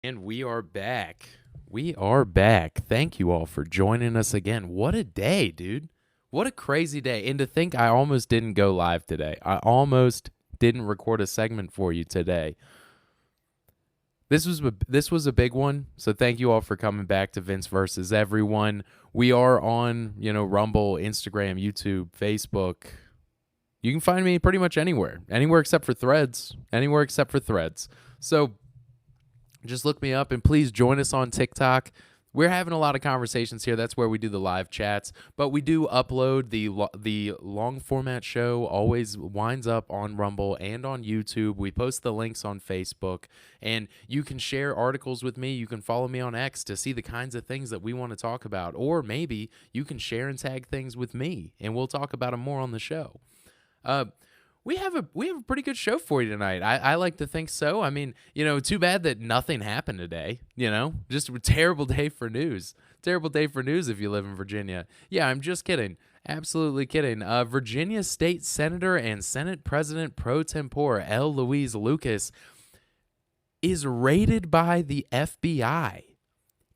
And we are back. We are back. Thank you all for joining us again. What a day, dude. What a crazy day. And to think I almost didn't go live today. I almost didn't record a segment for you today. This was a big one. So thank you all for coming back to Vince versus Everyone. We are on, Rumble, Instagram, YouTube, Facebook. You can find me pretty much anywhere. Anywhere except for Threads. Anywhere except for Threads. So just look me up and please join us on TikTok. We're having a lot of conversations here. That's where we do the live chats. But we do upload the long format show. Always winds up on Rumble and on YouTube. We post the links on Facebook. And you can share articles with me. You can follow me on X to see the kinds of things that we want to talk about. Or maybe you can share and tag things with me. And we'll talk about them more on the show. We have a pretty good show for you tonight. I like to think so. I mean, too bad that nothing happened today. Just a terrible day for news. Terrible day for news if you live in Virginia. Yeah, I'm just kidding. Absolutely kidding. Virginia State Senator and Senate President pro tempore L Louise Lucas is raided by the FBI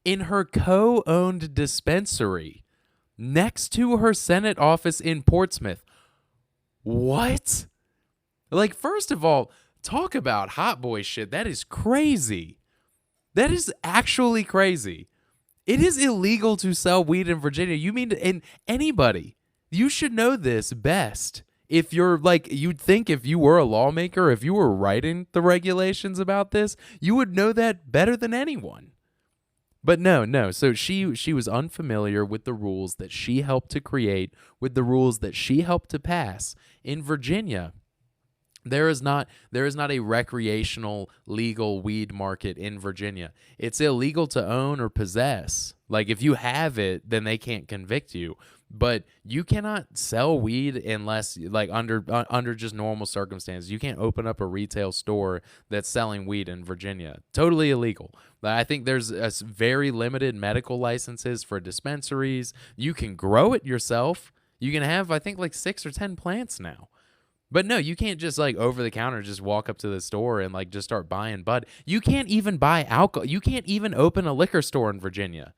in her co-owned dispensary next to her Senate office in Portsmoth. What? Like, first of all, talk about hot boy shit. That is crazy. That is actually crazy. It is illegal to sell weed in Virginia. You mean, and anybody, you should know this best. If you're you'd think if you were a lawmaker, if you were writing the regulations about this, you would know that better than anyone. But no. So she was unfamiliar with the rules that she helped to create, with the rules that she helped to pass in Virginia. There is not a recreational legal weed market in Virginia. It's illegal to own or possess. Like, if you have it, then they can't convict you. But you cannot sell weed unless, under just normal circumstances. You can't open up a retail store that's selling weed in Virginia. Totally illegal. I think there's very limited medical licenses for dispensaries. You can grow it yourself. You can have, I think, 6 or 10 plants now. But no, you can't just over the counter just walk up to the store and just start buying bud. You can't even buy alcohol. You can't even open a liquor store in Virginia.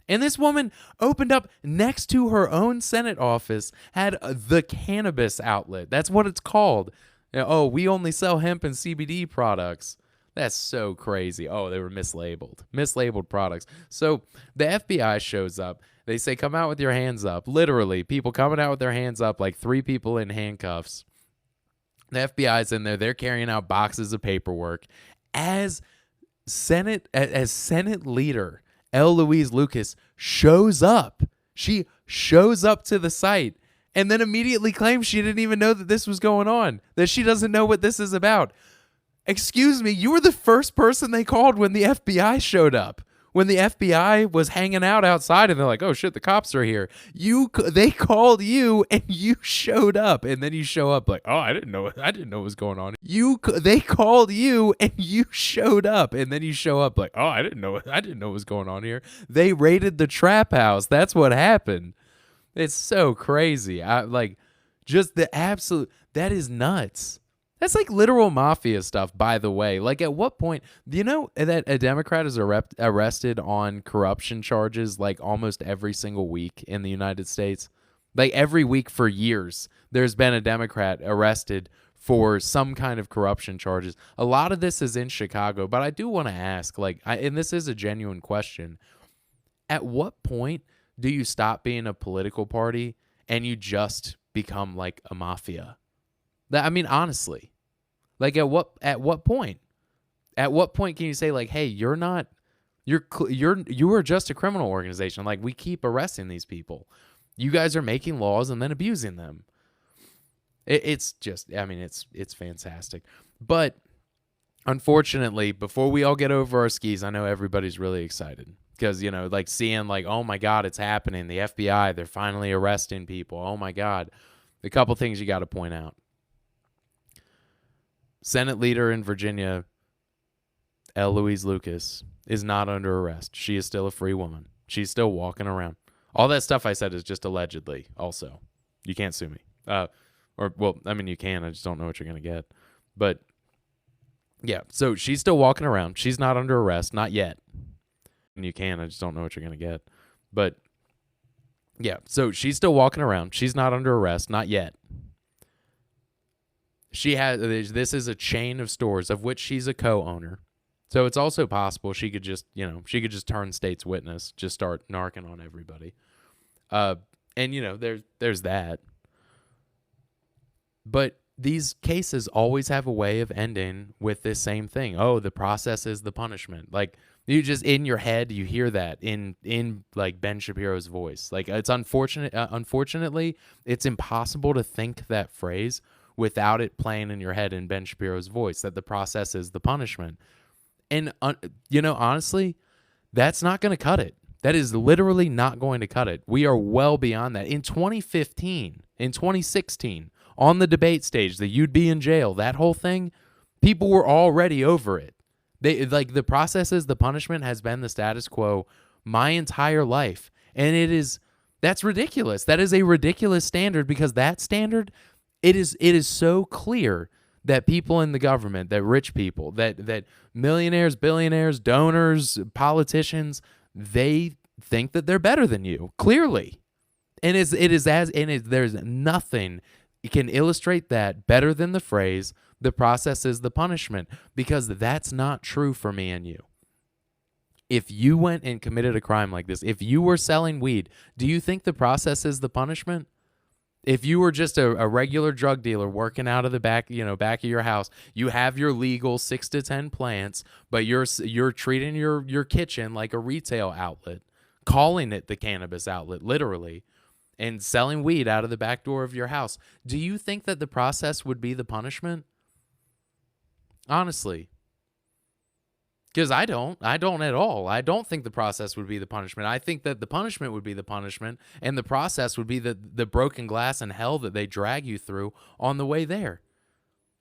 And this woman opened up next to her own Senate office, had the Cannabis Outlet. That's what it's called. Oh, we only sell hemp and CBD products. That's so crazy. Oh, they were mislabeled products. So the FBI shows up. They say, come out with your hands up. Literally, people coming out with their hands up, like 3 people in handcuffs. The FBI's in there. They're carrying out boxes of paperwork. As Senate leader L Louise Lucas shows up. She shows up to the site and then immediately claims she didn't even know that this was going on, that she doesn't know what this is about. Excuse me, you were the first person they called when the FBI showed up. When the FBI was hanging out outside and they're like, oh shit, the cops are here. They called you and you showed up. And then you show up like, oh, I didn't know what was going on. They called you and you showed up. And then you show up like, oh, I didn't know what was going on here. They raided the trap house. That's what happened. It's so crazy. Just the absolute, that is nuts. That's literal mafia stuff, by the way. At what point, do you know that a Democrat is arrested on corruption charges almost every single week in the United States? Every week for years, there's been a Democrat arrested for some kind of corruption charges. A lot of this is in Chicago, but I do want to ask, and this is a genuine question, at what point do you stop being a political party and you just become a mafia? I mean, honestly, at what point? At what point can you say hey, you are just a criminal organization. We keep arresting these people. You guys are making laws and then abusing them. It's just, I mean, it's fantastic. But unfortunately, before we all get over our skis, I know everybody's really excited because, seeing oh my God, it's happening. The FBI, they're finally arresting people. Oh my God. A couple things you got to point out. Senate leader in Virginia, L Louise Lucas, is not under arrest. She is still a free woman. She's still walking around. All that stuff I said is just allegedly also. You can't sue me. You can. I just don't know what you're going to get. But Yeah, so she's still walking around. She's not under arrest, not yet. And you can, I just don't know what you're going to get. But yeah, so she's still walking around. She's not under arrest, not yet. This is a chain of stores of which she's a co-owner. So it's also possible she could just turn state's witness, just start narking on everybody. And there's that. But these cases always have a way of ending with this same thing. Oh, the process is the punishment. Like, you just, in your head, you hear that in like Ben Shapiro's voice. Like, it's unfortunate. Unfortunately, it's impossible to think that phrase without it playing in your head in Ben Shapiro's voice, that the process is the punishment. And, honestly, that's not going to cut it. That is literally not going to cut it. We are well beyond that. In 2015, in 2016, on the debate stage, that you'd be in jail, that whole thing, people were already over it. The process is the punishment has been the status quo my entire life. And that's ridiculous. That is a ridiculous standard, because that standard, it is so clear that people in the government, that rich people, that millionaires, billionaires, donors, politicians, they think that they're better than you, clearly. And there's nothing can illustrate that better than the phrase, the process is the punishment, because that's not true for me and you. If you went and committed a crime like this, if you were selling weed, do you think the process is the punishment? If you were just a regular drug dealer working out of the back of your house, you have your legal 6 to 10 plants, but you're treating your kitchen like a retail outlet, calling it the Cannabis Outlet, literally, and selling weed out of the back door of your house. Do you think that the process would be the punishment? Honestly. Because I don't at all. I don't think the process would be the punishment. I think that the punishment would be the punishment, and the process would be the broken glass and hell that they drag you through on the way there.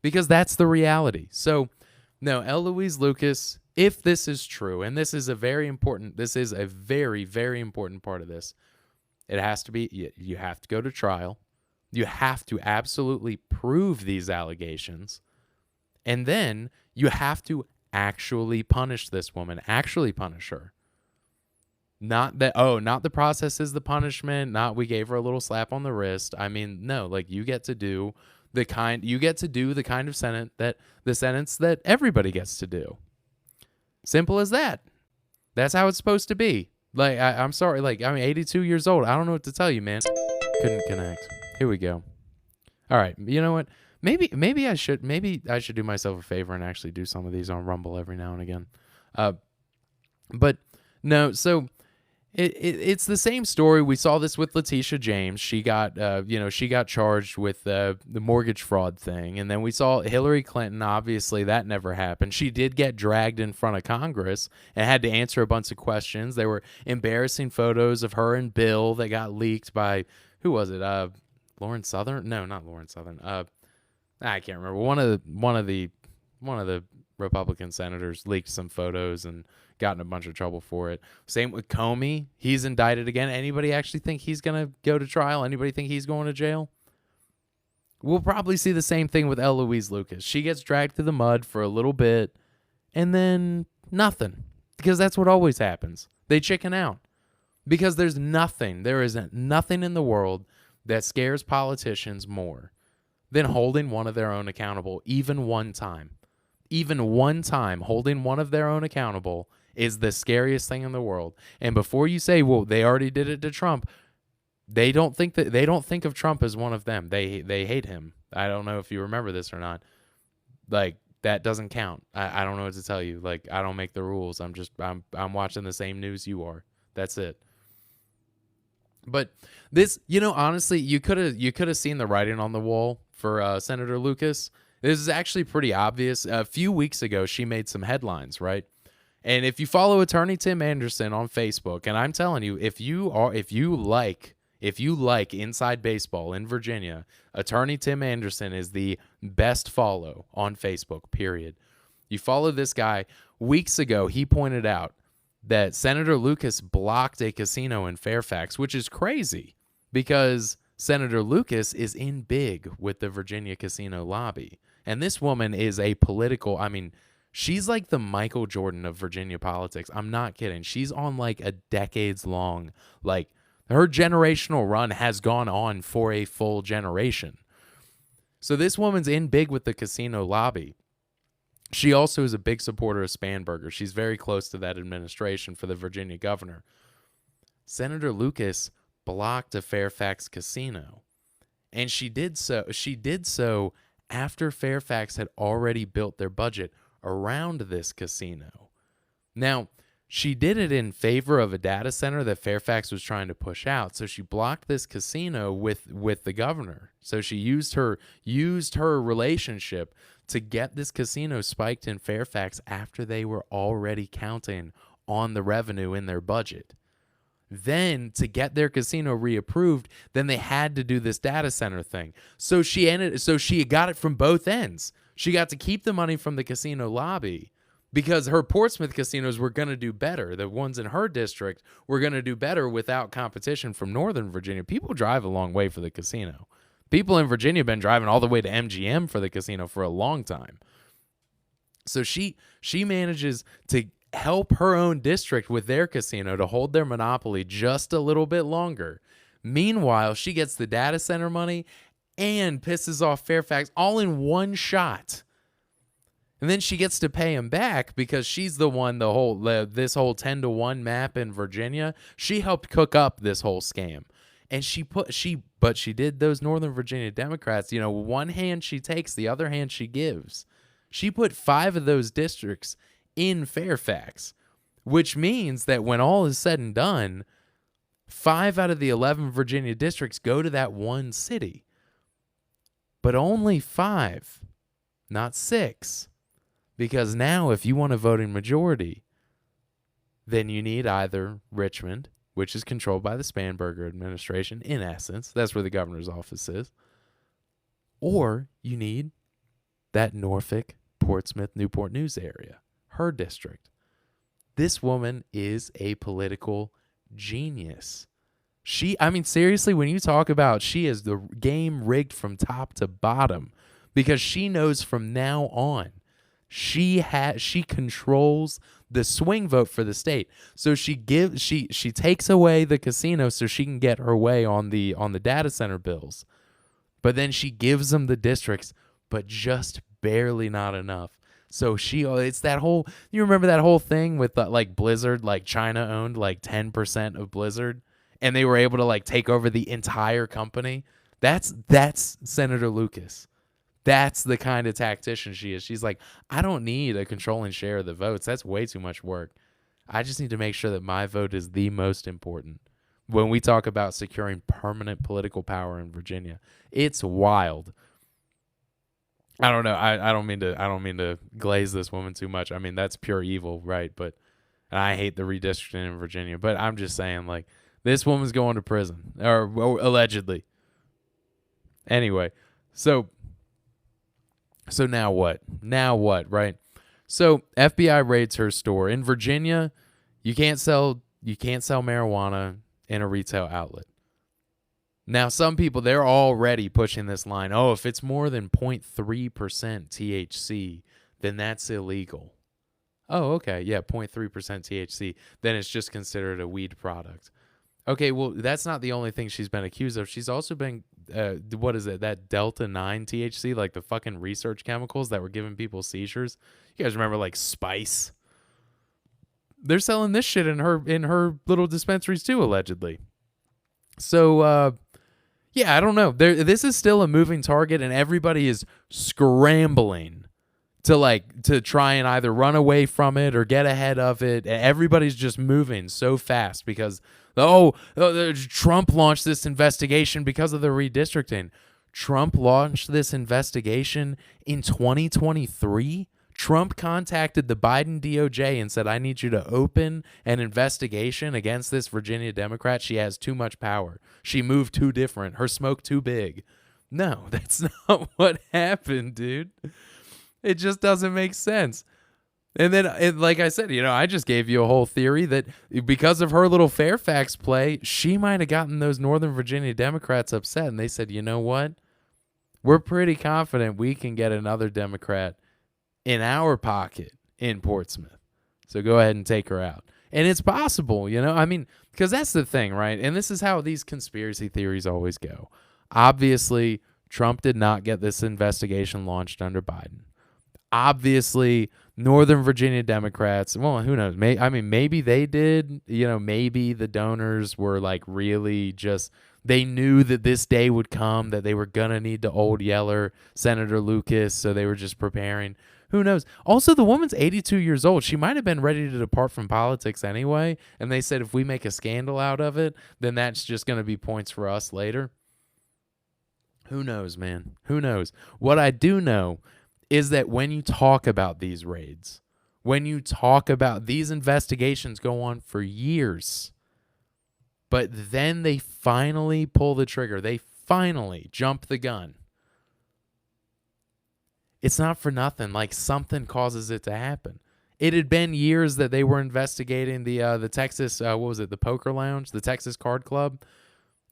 Because that's the reality. So, no, L Louise Lucas, if this is true, and this is a very, very important part of this, it has to be, you have to go to trial. You have to absolutely prove these allegations. And then you have to actually punish this woman, actually punish her. Not the process is the punishment, not we gave her a little slap on the wrist. I mean, no, like you get to do the kind of sentence that everybody gets to do. Simple as that. That's how it's supposed to be. Like, I'm sorry, like, I'm 82 years old. I don't know what to tell you, man. Couldn't connect. Here we go. All right, you know what? Maybe I should do myself a favor and actually do some of these on Rumble every now and again. But no, so it's the same story. We saw this with LaTisha James. She got charged with the mortgage fraud thing, and then we saw Hillary Clinton. Obviously, that never happened. She did get dragged in front of Congress and had to answer a bunch of questions. There were embarrassing photos of her and Bill that got leaked by, who was it? Lauren Southern? No, not Lauren Southern. I can't remember. One of the Republican senators leaked some photos and got in a bunch of trouble for it. Same with Comey. He's indicted again. Anybody actually think he's going to go to trial? Anybody think he's going to jail? We'll probably see the same thing with L Louise Lucas. She gets dragged through the mud for a little bit and then nothing, because that's what always happens. They chicken out because there is nothing in the world that scares politicians more than holding one of their own accountable, even one time. Even one time, holding one of their own accountable is the scariest thing in the world. And before you say, well, they already did it to Trump, they don't think of Trump as one of them. They hate him. I don't know if you remember this or not. Like, that doesn't count. I don't know what to tell you. Like, I don't make the rules. I'm watching the same news you are. That's it. But this, honestly, you could have seen the writing on the wall for Senator Lucas. This is actually pretty obvious. A few weeks ago, she made some headlines, right? And if you follow attorney Tim Anderson on Facebook, and I'm telling you, if you like inside baseball in Virginia, attorney Tim Anderson is the best follow on Facebook, period. You follow this guy. Weeks ago, he pointed out that Senator Lucas blocked a casino in Fairfax, which is crazy because Senator Lucas is in big with the Virginia casino lobby. And this woman is a political, She's like the Michael Jordan of Virginia politics. I'm not kidding. She's on like a decades long, like her generational run has gone on for a full generation. So this woman's in big with the casino lobby. She also is a big supporter of Spanberger. She's very close to that administration for the Virginia governor. Senator Lucas blocked a Fairfax casino. And she did so after Fairfax had already built their budget around this casino. Now, she did it in favor of a data center that Fairfax was trying to push out. So she blocked this casino with the governor. So she used her relationship to get this casino spiked in Fairfax after they were already counting on the revenue in their budget. Then to get their casino reapproved, then they had to do this data center thing. So she got it from both ends. She got to keep the money from the casino lobby because her Portsmoth casinos were going to do better. The ones in her district were going to do better without competition from Northern Virginia. People drive a long way for the casino. People in Virginia have been driving all the way to MGM for the casino for a long time. So she manages to help her own district with their casino to hold their monopoly just a little bit longer. Meanwhile, she gets the data center money and pisses off Fairfax all in one shot. And then she gets to pay him back because she's the one, this whole 10-to-1 map in Virginia. She helped cook up this whole scam. And she did those Northern Virginia Democrats, one hand she takes, the other hand she gives. She put 5 of those districts in Fairfax, which means that when all is said and done, 5 out of the 11 Virginia districts go to that one city. But only 5, not 6. Because now if you want a voting majority, then you need either Richmond, which is controlled by the Spanberger administration, in essence. That's where the governor's office is. Or you need that Norfolk, Portsmouth, Newport News area, her district. This woman is a political genius. Seriously, when you talk about she is the game rigged from top to bottom, because she knows from now on she controls the swing vote for the state. So she takes away the casino so she can get her way on the data center bills. But then she gives them the districts, but just barely not enough. So it's that whole, you remember that whole thing with like Blizzard, like China owned like 10% of Blizzard and they were able to like take over the entire company. That's Senator Lucas. That's the kind of tactician she is. She's like, I don't need a controlling share of the votes. That's way too much work. I just need to make sure that my vote is the most important. When we talk about securing permanent political power in Virginia, it's wild. I don't know. I don't mean to glaze this woman too much. I mean, that's pure evil, right? But I hate the redistricting in Virginia. But I'm just saying, like, this woman's going to prison, or allegedly. Anyway, so now what? Now what, right? So FBI raids her store in Virginia. You can't sell marijuana in a retail outlet. Now, some people, they're already pushing this line. Oh, if it's more than 0.3% THC, then that's illegal. Oh, okay. Yeah, 0.3% THC. Then it's just considered a weed product. Okay, well, that's not the only thing she's been accused of. She's also been, what is it, that Delta-9 THC, like the fucking research chemicals that were giving people seizures. You guys remember, like, Spice? They're selling this shit in her little dispensaries too, allegedly. So, yeah, I don't know. This is still a moving target, and everybody is scrambling to try and either run away from it or get ahead of it. Everybody's just moving so fast because Trump launched this investigation because of the redistricting. Trump launched this investigation in 2023. Trump contacted the Biden DOJ and said, I need you to open an investigation against this Virginia Democrat. She has too much power. She moved too different. Her smoke too big. No, that's not what happened, dude. It just doesn't make sense. And then, like I said, I just gave you a whole theory that because of her little Fairfax play, she might have gotten those Northern Virginia Democrats upset. And they said, you know what? We're pretty confident we can get another Democrat in our pocket in Portsmouth. So go ahead and take her out. And it's possible, I mean, because that's the thing, right? And this is how these conspiracy theories always go. Obviously, Trump did not get this investigation launched under Biden. Obviously, Northern Virginia Democrats, well, who knows? Maybe they did. Maybe the donors were like really just, they knew that this day would come, that they were going to need the old yeller, Senator Lucas, so they were just preparing. Who knows? Also, the woman's 82 years old. She might have been ready to depart from politics anyway, and they said if we make a scandal out of it, then that's just going to be points for us later. Who knows, man? Who knows? What I do know is that when you talk about these raids, when you talk about these investigations go on for years, but then they finally pull the trigger. They finally jump the gun. It's not for nothing. Like, something causes it to happen. It had been years that they were investigating the Texas, the poker lounge, the Texas Card Club.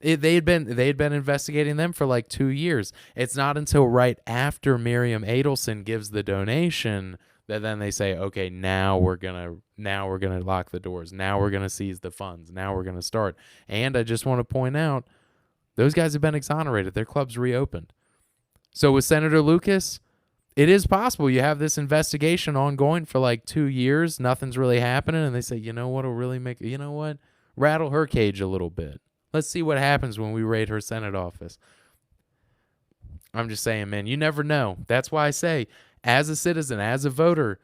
They had been investigating them for like 2 years. It's not until right after Miriam Adelson gives the donation that then they say, okay, now we're gonna lock the doors. Now we're gonna seize the funds. Now we're gonna start. And I just want to point out, those guys have been exonerated. Their club's reopened. So with Senator Lucas, it is possible you have this investigation ongoing for like 2 years. Nothing's really happening. And they say, what'll really rattle her cage a little bit. Let's see what happens when we raid her Senate office. I'm just saying, man, you never know. That's why I say, as a citizen, as a voter,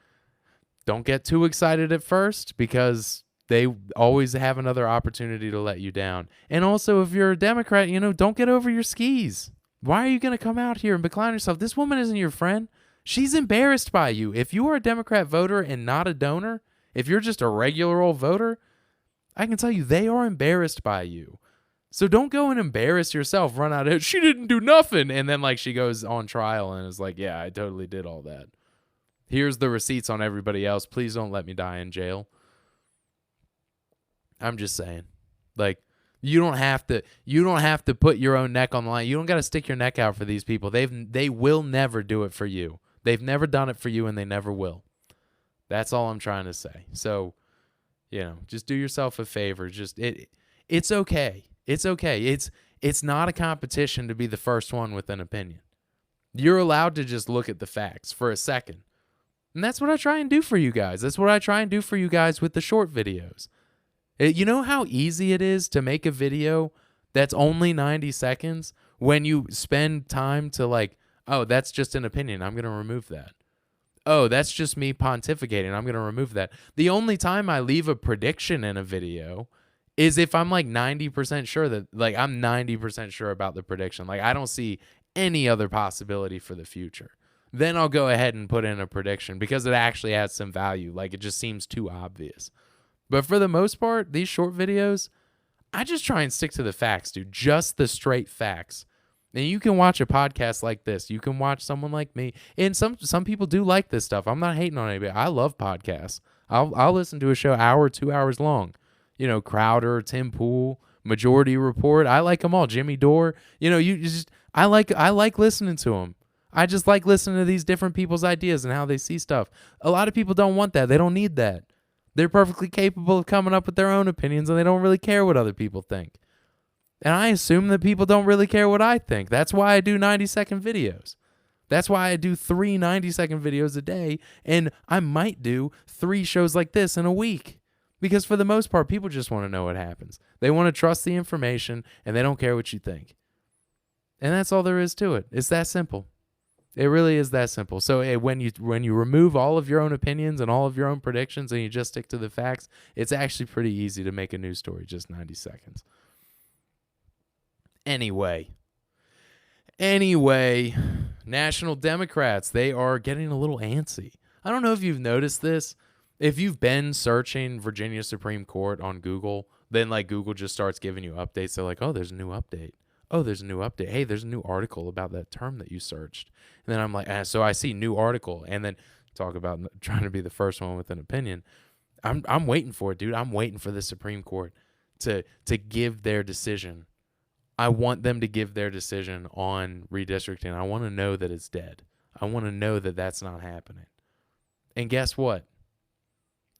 don't get too excited at first, because they always have another opportunity to let you down. And also, if you're a Democrat, don't get over your skis. Why are you going to come out here and becline yourself? This woman isn't your friend. She's embarrassed by you. If you are a Democrat voter and not a donor, if you're just a regular old voter, I can tell you they are embarrassed by you. So don't go and embarrass yourself, run out of, she didn't do nothing. And then she goes on trial and is like, yeah, I totally did all that. Here's the receipts on everybody else. Please don't let me die in jail. I'm just saying, you don't have to put your own neck on the line. You don't got to stick your neck out for these people. They will never do it for you. They've never done it for you, and they never will. That's all I'm trying to say. So, just do yourself a favor. It's okay. It's okay. It's not a competition to be the first one with an opinion. You're allowed to just look at the facts for a second. And that's what I try and do for you guys. That's what I try and do for you guys with the short videos. You know how easy it is to make a video that's only 90 seconds when you spend time to oh, that's just an opinion. I'm going to remove that. Oh, that's just me pontificating. I'm going to remove that. The only time I leave a prediction in a video is if I'm 90% sure that I'm 90% sure about the prediction. I don't see any other possibility for the future. Then I'll go ahead and put in a prediction because it actually has some value. It just seems too obvious. But for the most part, these short videos, I just try and stick to the facts, dude. Just the straight facts. And you can watch a podcast like this. You can watch someone like me. And some people do like this stuff. I'm not hating on anybody. I love podcasts. I'll listen to a show hour, 2 hours long. Crowder, Tempore, Majority Report. I like them all. Jimmy Dore. I like listening to them. I just like listening to these different people's ideas and how they see stuff. A lot of people don't want that. They don't need that. They're perfectly capable of coming up with their own opinions, and they don't really care what other people think. And I assume that people don't really care what I think. That's why I do 90-second videos. That's why I do 3 90-second videos a day, and I might do 3 shows like this in a week. Because for the most part, people just want to know what happens. They want to trust the information, and they don't care what you think. And that's all there is to it. It's that simple. It really is that simple. So when you remove all of your own opinions and all of your own predictions and you just stick to the facts, it's actually pretty easy to make a news story, just 90 seconds. Anyway, National Democrats, they are getting a little antsy. I don't know if you've noticed this. If you've been searching Virginia Supreme Court on Google, then Google just starts giving you updates. They're like, oh, there's a new update. Oh, there's a new update. Hey, there's a new article about that term that you searched. And then I'm like, so I see new article. And then talk about trying to be the first one with an opinion. I'm waiting for it, dude. I'm waiting for the Supreme Court to give their decision. I want them to give their decision on redistricting. I want to know that it's dead. I want to know that that's not happening. And guess what?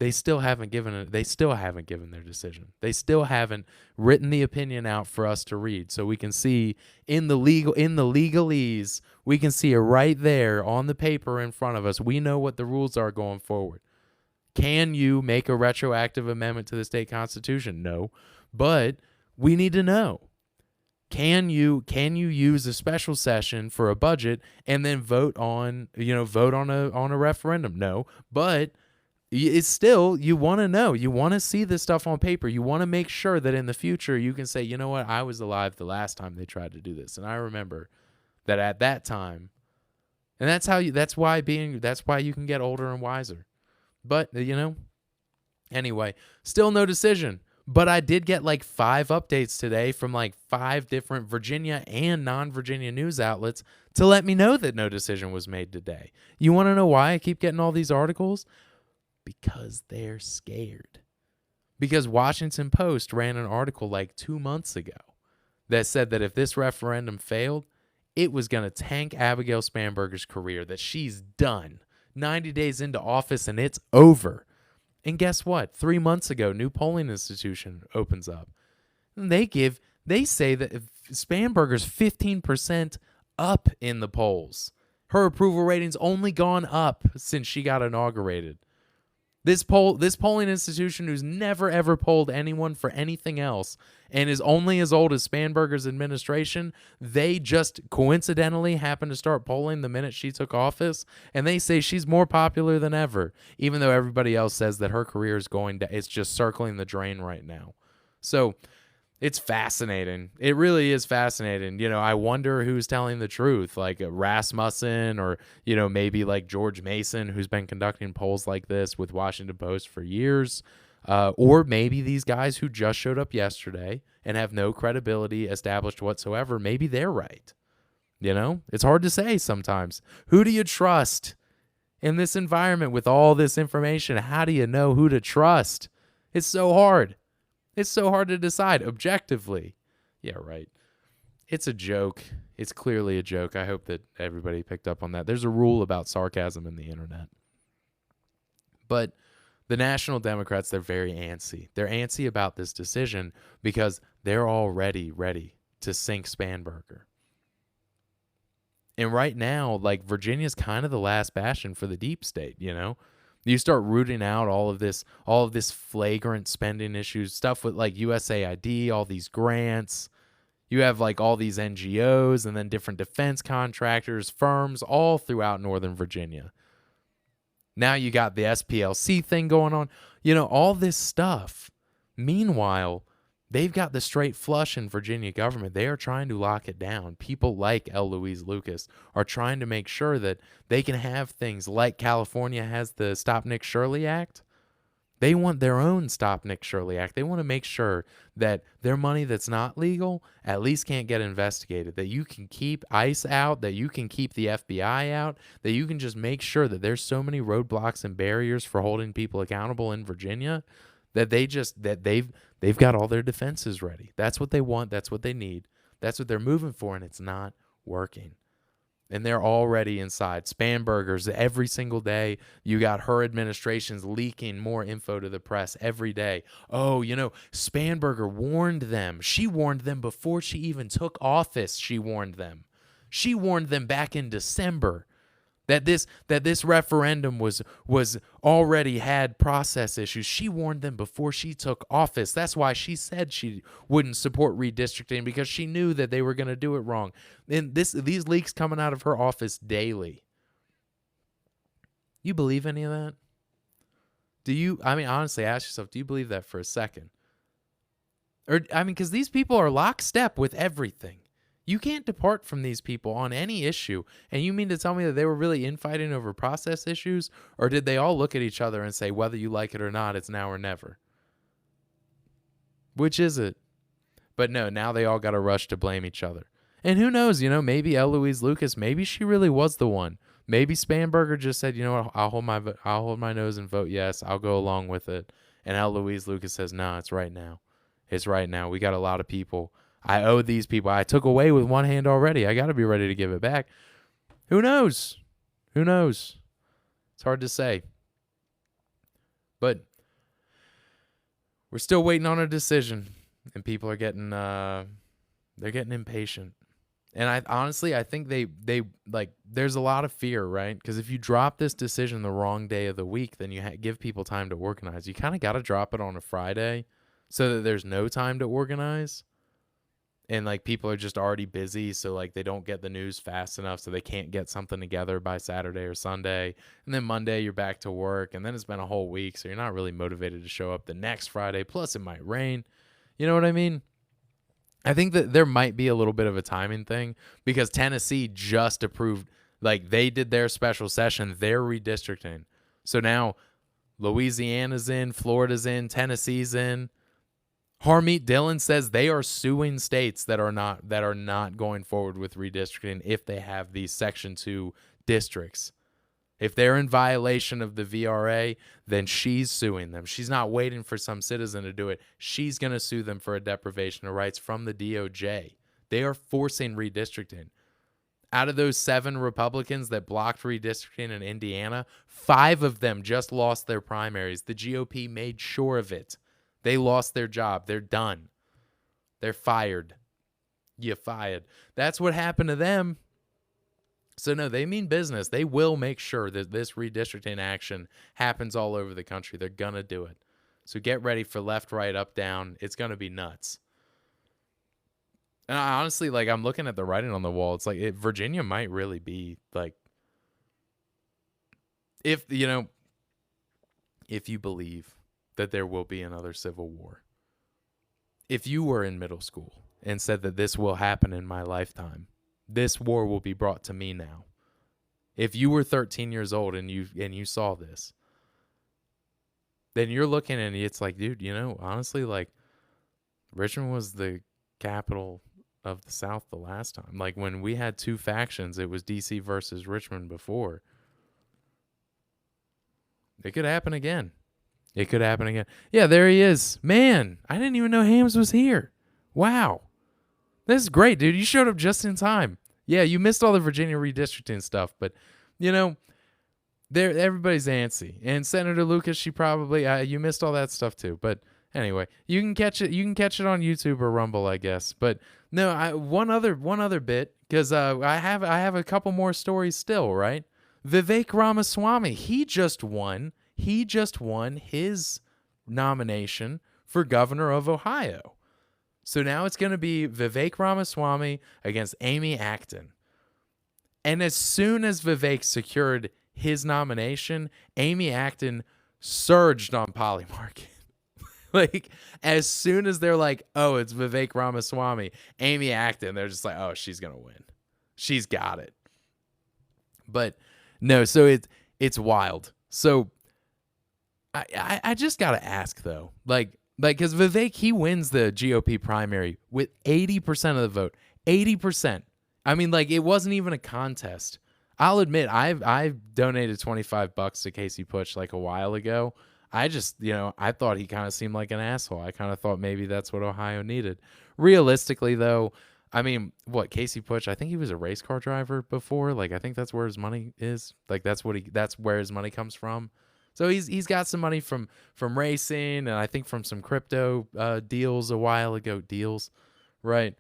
They still haven't given their decision. They still haven't written the opinion out for us to read, so we can see in the legalese, we can see it right there on the paper in front of us. We know what the rules are going forward. Can you make a retroactive amendment to the state constitution? No, but we need to know. Can you use a special session for a budget and then vote on a referendum? No, but it's still, you want to know. You want to see this stuff on paper. You want to make sure that in the future you can say, you know what, I was alive the last time they tried to do this, and I remember that at that time. And that's why you can get older and wiser. But anyway, still no decision. But I did get like 5 updates today from like 5 different Virginia and non-Virginia news outlets to let me know that no decision was made today. You want to know why I keep getting all these articles? Because they're scared. Because Washington Post ran an article like 2 months ago that said that if this referendum failed, it was going to tank Abigail Spanberger's career, that she's done. 90 days into office and it's over. And guess what? 3 months ago, new polling institution opens up. And they say that if Spanberger's 15% up in the polls. Her approval rating's only gone up since she got inaugurated. This polling institution, who's never ever polled anyone for anything else and is only as old as Spanberger's administration, they just coincidentally happened to start polling the minute she took office, and they say she's more popular than ever, even though everybody else says that her career is it's just circling the drain right now. So it's fascinating. It really is fascinating. I wonder who's telling the truth, like Rasmussen or, maybe like George Mason, who's been conducting polls like this with Washington Post for years. Or maybe these guys who just showed up yesterday and have no credibility established whatsoever. Maybe they're right. It's hard to say sometimes. Who do you trust in this environment with all this information? How do you know who to trust? It's so hard. It's so hard to decide objectively. Yeah, right. It's a joke. It's clearly a joke. I hope that everybody picked up on that. There's a rule about sarcasm in the internet. But the National Democrats, they're very antsy. They're antsy about this decision because they're already ready to sink Spanberger. And right now, like, Virginia's kind of the last bastion for the deep state, You start rooting out all of this flagrant spending issues, stuff with like USAID, all these grants. You have like all these NGOs and then different defense contractors, firms all throughout Northern Virginia. Now you got the SPLC thing going on, all this stuff. Meanwhile, they've got the straight flush in Virginia government. They are trying to lock it down. People like L Louise Lucas are trying to make sure that they can have things like California has the Stop Nick Shirley Act. They want their own Stop Nick Shirley Act. They want to make sure that their money that's not legal at least can't get investigated, that you can keep ICE out, that you can keep the FBI out, that you can just make sure that there's so many roadblocks and barriers for holding people accountable in Virginia that they've got all their defenses ready. That's what they want. That's what they need. That's what they're moving for, and it's not working. And they're already inside. Spanberger's every single day. You got her administration's leaking more info to the press every day. Oh, Spanberger warned them. She warned them before she even took office. She warned them. She warned them back in December that this referendum was already had process issues. She warned them before she took office. That's why she said she wouldn't support redistricting, because she knew that they were going to do it wrong. And these leaks coming out of her office daily. You believe any of that? Honestly, ask yourself, do you believe that for a second? Because these people are lockstep with everything. You can't depart from these people on any issue. And you mean to tell me that they were really infighting over process issues? Or did they all look at each other and say, whether you like it or not, it's now or never? Which is it? But no, now they all got to rush to blame each other. And who knows, maybe L Louise Lucas, maybe she really was the one. Maybe Spanberger just said, what, I'll hold my nose and vote yes. I'll go along with it. And L Louise Lucas says, no, it's right now. It's right now. We got a lot of people. I owe these people. I took away with one hand already. I got to be ready to give it back. Who knows? Who knows? It's hard to say. But we're still waiting on a decision, and people are getting they're getting impatient. And I think they like, there's a lot of fear, right? Because if you drop this decision the wrong day of the week, then you give people time to organize. You kind of got to drop it on a Friday so that there's no time to organize. And like, people are just already busy, so like, they don't get the news fast enough, so they can't get something together by Saturday or Sunday. And then Monday you're back to work, and then it's been a whole week, so you're not really motivated to show up the next Friday. Plus it might rain. You know what I mean? I think that there might be a little bit of a timing thing, because Tennessee just approved, like, they did their special session, they're redistricting. So now Louisiana's in, Florida's in, Tennessee's in. Harmeet Dillon says they are suing states that are not going forward with redistricting if they have these Section 2 districts. If they're in violation of the VRA, then she's suing them. She's not waiting for some citizen to do it. She's going to sue them for a deprivation of rights from the DOJ. They are forcing redistricting. Out of those 7 Republicans that blocked redistricting in Indiana, 5 of them just lost their primaries. The GOP made sure of it. They lost their job. They're done. They're fired. You fired. That's what happened to them. So no, they mean business. They will make sure that this redistricting action happens all over the country. They're going to do it. So get ready for left, right, up, down. It's going to be nuts. And I honestly, like, I'm looking at the writing on the wall. It's like, Virginia might really be like, if you believe that there will be another civil war. If you were in middle school and said that this will happen in my lifetime, this war will be brought to me now. If you were 13 years old and you saw this, then you're looking and it's like, dude, honestly, like, Richmond was the capital of the South the last time. Like, when we had 2 factions, it was DC versus Richmond before. It could happen again. It could happen again. Yeah, there he is. Man, I didn't even know Hams was here. Wow. This is great, dude. You showed up just in time. Yeah, you missed all the Virginia redistricting stuff, but, everybody's antsy. And Senator Lucas, she probably, you missed all that stuff too. But anyway, you can catch it. You can catch it on YouTube or Rumble, I guess. But no, one other bit, because I have a couple more stories still, right? Vivek Ramaswamy, he just won his nomination for governor of Ohio. So now it's going to be Vivek Ramaswamy against Amy Acton. And as soon as Vivek secured his nomination, Amy Acton surged on Polymarket. Like, as soon as they're like, oh, it's Vivek Ramaswamy, Amy Acton, they're just like, oh, she's going to win. She's got it. But no, so it's wild. So I just got to ask, though, like, because Vivek, he wins the GOP primary with 80% of the vote. 80%. I mean, like, it wasn't even a contest. I'll admit, I've donated $25 to Casey Putsch like a while ago. I just, I thought he kind of seemed like an asshole. I kind of thought maybe that's what Ohio needed. Realistically, though, I mean, Casey Putsch, I think he was a race car driver before. Like, I think that's where his money is. Like, that's where his money comes from. So he's got some money from racing, and I think from some crypto deals a while ago. Right?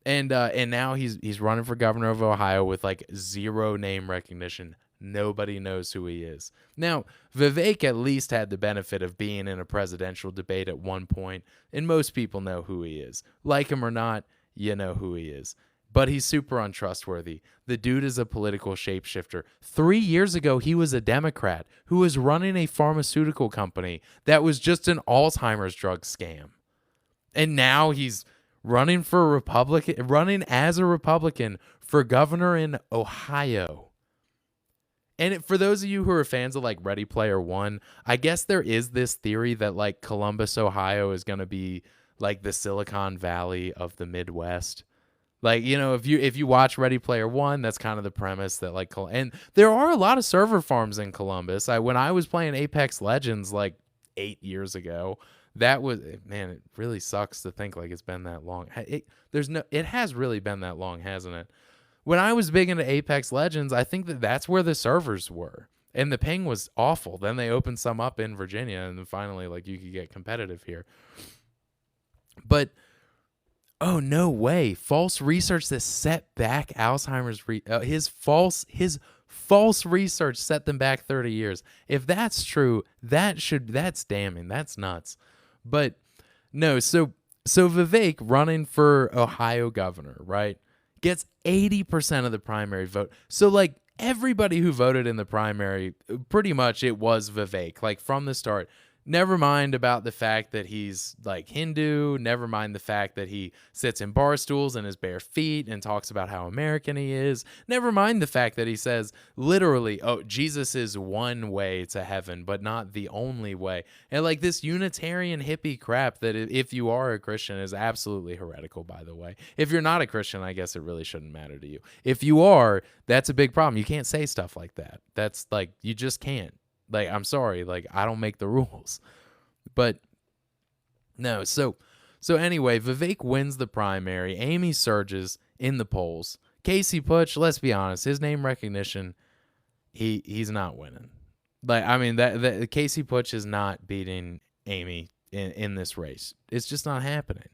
And now he's running for governor of Ohio with like 0 name recognition. Nobody knows who he is. Now, Vivek at least had the benefit of being in a presidential debate at one point, and most people know who he is. Like him or not, you know who he is. But he's super untrustworthy. The dude is a political shapeshifter. 3 years ago, he was a Democrat who was running a pharmaceutical company that was just an Alzheimer's drug scam. And now he's running as a Republican for governor in Ohio. And for those of you who are fans of like Ready Player One, I guess there is this theory that like Columbus, Ohio is going to be like the Silicon Valley of the Midwest. Like, if you watch Ready Player One, that's kind of the premise that like, and there are a lot of server farms in Columbus. When I was playing Apex Legends like 8 years ago, that was, man, it really sucks to think like it's been that long. It has really been that long, hasn't it? When I was big into Apex Legends, I think that's where the servers were. And the ping was awful. Then they opened some up in Virginia, and then finally, like, you could get competitive here. But, oh, no way. False research that set back Alzheimer's. His false research set them back 30 years. If that's true, that's damning. That's nuts. But, no, so Vivek running for Ohio governor, right, gets 80% of the primary vote. So, like, everybody who voted in the primary, pretty much it was Vivek, like, from the start. Never mind about the fact that he's, like, Hindu. Never mind the fact that he sits in bar stools in his bare feet and talks about how American he is. Never mind the fact that he says, literally, oh, Jesus is one way to heaven, but not the only way. And, like, this Unitarian hippie crap that if you are a Christian is absolutely heretical, by the way. If you're not a Christian, I guess it really shouldn't matter to you. If you are, that's a big problem. You can't say stuff like that. That's, like, you just can't. Like, I'm sorry, like, I don't make the rules. But, no, so anyway, Vivek wins the primary. Amy surges in the polls. Casey Putsch, let's be honest, his name recognition, he's not winning. Like, I mean, that Casey Putsch is not beating Amy in this race. It's just not happening.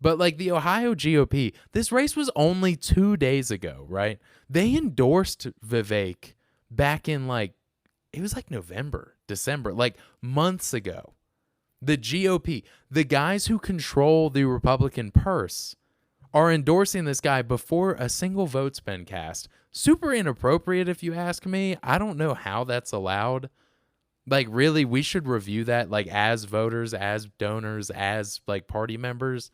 But, like, the Ohio GOP, this race was only 2 days ago, right? They endorsed Vivek back in, like, it was like November, December, like months ago. The GOP, the guys who control the Republican purse, are endorsing this guy before a single vote's been cast. Super inappropriate, if you ask me. I don't know how that's allowed. Like, really, we should review that, like, as voters, as donors, as, like, party members.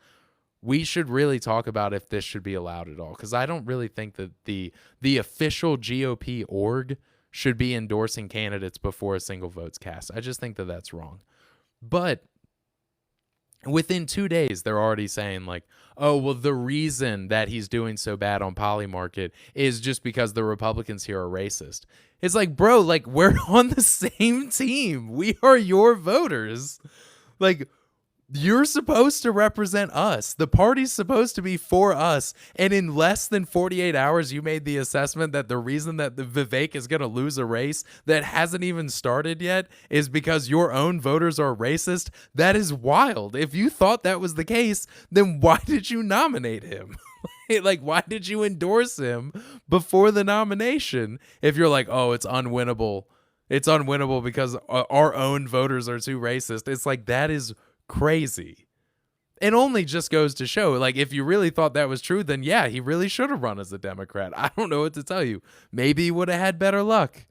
We should really talk about if this should be allowed at all, because I don't really think that the official GOP org should be endorsing candidates before a single vote's cast. I just think that that's wrong. But within 2 days, they're already saying, like, oh, well, the reason that he's doing so bad on Polymarket is just because the Republicans here are racist. It's like, bro, like, we're on the same team. We are your voters. Like, you're supposed to represent us. The party's supposed to be for us. And in less than 48 hours, you made the assessment that the reason that the Vivek is going to lose a race that hasn't even started yet is because your own voters are racist. That is wild. If you thought that was the case, then why did you nominate him? Like, why did you endorse him before the nomination? If you're like, oh, it's unwinnable. It's unwinnable because our own voters are too racist. It's like, that is crazy. It only just goes to show, like, if you really thought that was true, then yeah, he really should have run as a Democrat. I don't know what to tell you. Maybe he would have had better luck.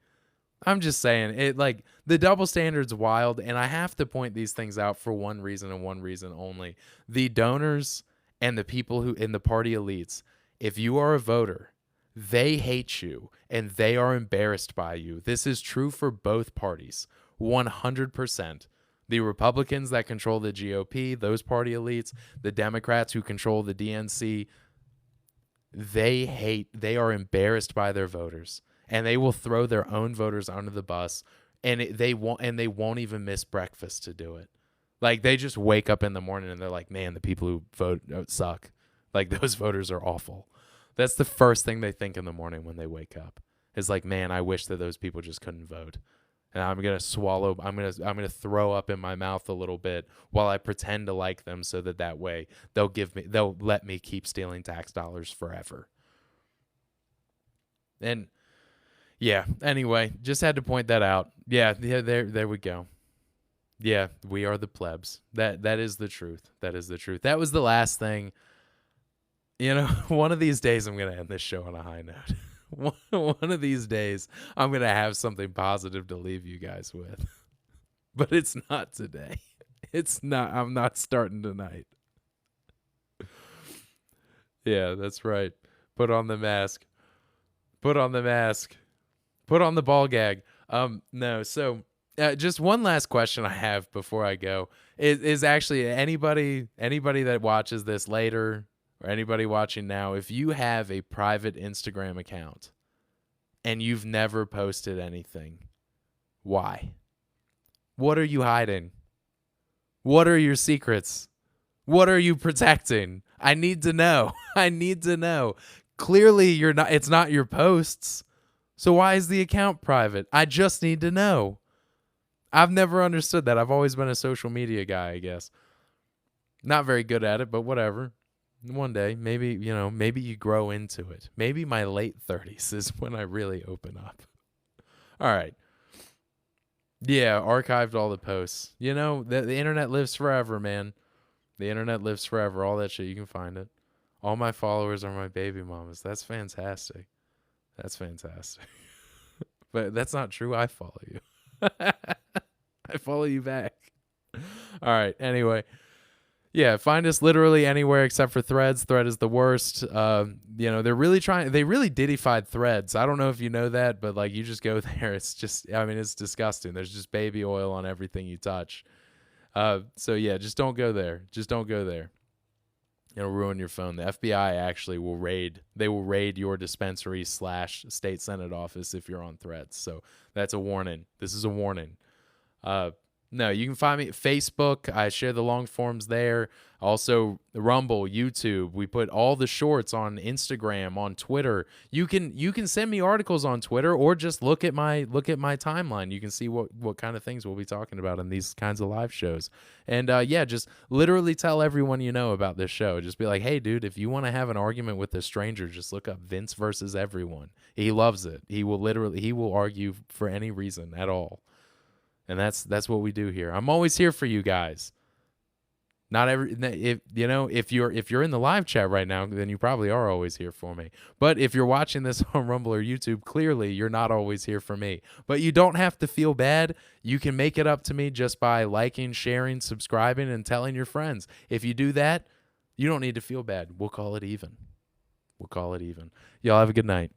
I'm just saying, it, like, the double standard's wild, and I have to point these things out for one reason and one reason only. The donors and the people who in the party elites, if you are a voter, they hate you and they are embarrassed by you. This is true for both parties, 100%. The Republicans that control the GOP, those party elites, the Democrats who control the DNC, they are embarrassed by their voters, and they will throw their own voters under the bus, and they won't even miss breakfast to do it. Like, they just wake up in the morning and they're like, man, the people who vote suck. Like, those voters are awful. That's the first thing they think in the morning when they wake up. Is like, man, I wish that those people just couldn't vote. And I'm going to throw up in my mouth a little bit while I pretend to like them so that way they'll let me keep stealing tax dollars forever. And yeah, anyway, just had to point that out. Yeah, there we go. Yeah, we are the plebs. That is the truth. That is the truth. That was the last thing. You know, one of these days I'm going to end this show on a high note. One of these days, I'm going to have something positive to leave you guys with. But it's not today. It's not. I'm not starting tonight. Yeah, that's right. Put on the mask. Put on the mask. Put on the ball gag. No, so just one last question I have before I go is actually anybody that watches this later, or anybody watching now, if you have a private Instagram account and you've never posted anything, why? What are you hiding? What are your secrets? What are you protecting? I need to know. I need to know. Clearly, it's not your posts. So why is the account private? I just need to know. I've never understood that. I've always been a social media guy, I guess. Not very good at it, but whatever. One day, maybe you grow into it. Maybe my late 30s is when I really open up. All right. Yeah, archived all the posts. The internet lives forever, man. The internet lives forever. All that shit, you can find it. All my followers are my baby mamas. That's fantastic. That's fantastic. But that's not true. I follow you. I follow you back. All right. Anyway. Yeah, find us literally anywhere except for Threads. Thread is the worst. They're really they really diddified Threads. I don't know if you know that, but like you just go there. It's just, it's disgusting. There's just baby oil on everything you touch. So yeah, just don't go there. Just don't go there. It'll ruin your phone. The FBI actually will raid. They will raid your dispensary / state senate office if you're on Threads. So that's a warning. This is a warning. No, you can find me at Facebook. I share the long forms there. Also, Rumble, YouTube. We put all the shorts on Instagram, on Twitter. You can send me articles on Twitter or just look at my timeline. You can see what kind of things we'll be talking about in these kinds of live shows. And just literally tell everyone you know about this show. Just be like, hey, dude, if you want to have an argument with a stranger, just look up Vince versus everyone. He loves it. He will argue for any reason at all. And that's what we do here. I'm always here for you guys. If you're in the live chat right now, then you probably are always here for me. But if you're watching this on Rumble or YouTube, clearly you're not always here for me. But you don't have to feel bad. You can make it up to me just by liking, sharing, subscribing, and telling your friends. If you do that, you don't need to feel bad. We'll call it even. Y'all have a good night.